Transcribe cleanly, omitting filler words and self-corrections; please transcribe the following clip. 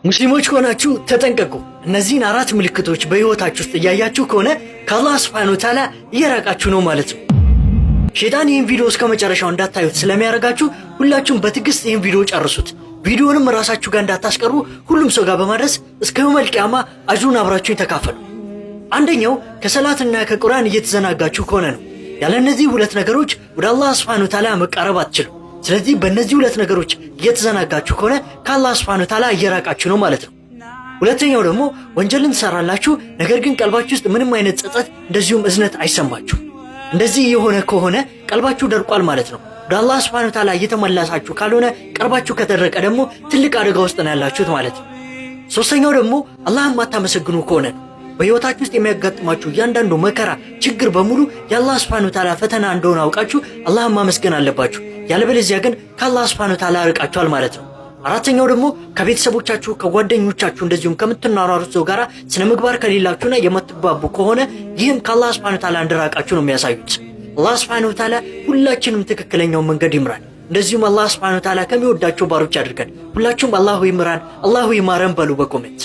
ሙስሊሞች ሆናችሁ ተጠንቀቁ። እነዚህን አራት ምልክቶች በህይወታችሁ ውስጥ እያያችሁ ከሆነ ከአላህ Subhanahu Wa Ta'ala እየራቃችሁ ነው ማለት ነው። ሸይጣን ይህን ቪዲዮ እስከ መጨረሻው እንዳታዩት ስለሚያደርጋችሁ ሁላችሁም በትዕግስት ይህን ቪዲዮ ጨርሱት። ቪዲዮንም ራሳችሁ ጋር እንዳታስቀሩ ሁሉም ሰው ጋር በማድረስ እስከ የውመል ቂያማ አጅሩን አብራችሁን ተካፈሉ። አንደኛው ከሰላትና ከቁርአን እየተዘናጋችሁ ከሆነ ነው። ያለ እነዚህ ሁለት ነገሮች ወደ አላህ Subhanahu Wa Ta'ala መቃረብ አትችሉም። ስለዚህ በእነዚህ ሁለት ነገሮች እየተዘናጋችሁ ከሆነ ከአላህ Subhanahu Wa Ta'ala እየራቃችሁ ነው ማለት ነው። ሁለተኛው ደግሞ ወንጀልን ትሰራላችሁ፣ ነገር ግን ቀልባችሁ ውስጥ ምንም አይነት ጸጸት እንደዚሁም እዝነት አይሰማችሁ። እንደዚህ የሆነ ከሆነ ቀልባችሁ ደርቋል ማለት ነው። ወደ አላህ Subhanahu Wa Ta'ala እየተመለሳችሁ ካልሆነ ቀልባችሁ ከደረቀ ደግሞ ትልቅ አደጋ ውስጥ ነው ያላችሁት ማለት ነው። ሶስተኛው ደግሞ አላህን ማታመሰግኑ ከሆነ በህይወታችሁ ውስጥ የሚያጋጥማችሁ እያንዳንዱ መከራ፣ ችግር በሙሉ የአላህ Subhanahu Wa Ta'ala ፈተና እንደሆነ አውቃችሁ አላህን ማመስገን አለባችሁ። ያለበለዚያ ግን ከአላህ Subhanahu Wa Ta'ala ርቃችኋል ማለት ነው። አራተኛው ደግሞ ከቤተሰቦቻችሁ ከጓደኞቻችሁ እንደዚሁም ከምትናራሩት ሰው ጋር ስነ ምግባር ከሌላችሁና የማትግባቡ ከሆነ ይህም ከአላህ Subhanahu Wa Ta'ala እንደራቃችሁ ነው የሚያሳዩት። አላህ Subhanahu Wa Ta'ala ሁላችንም ትክክለኛው መንገድ ይምራን። እንደዚሁም አላህ Subhanahu Wa Ta'ala ከሚወዳቸው ባሮች አድርገን። ሁላችሁም አላሁ ይምራን፣ አላሁ ይማረን በሉ በኮሜንት።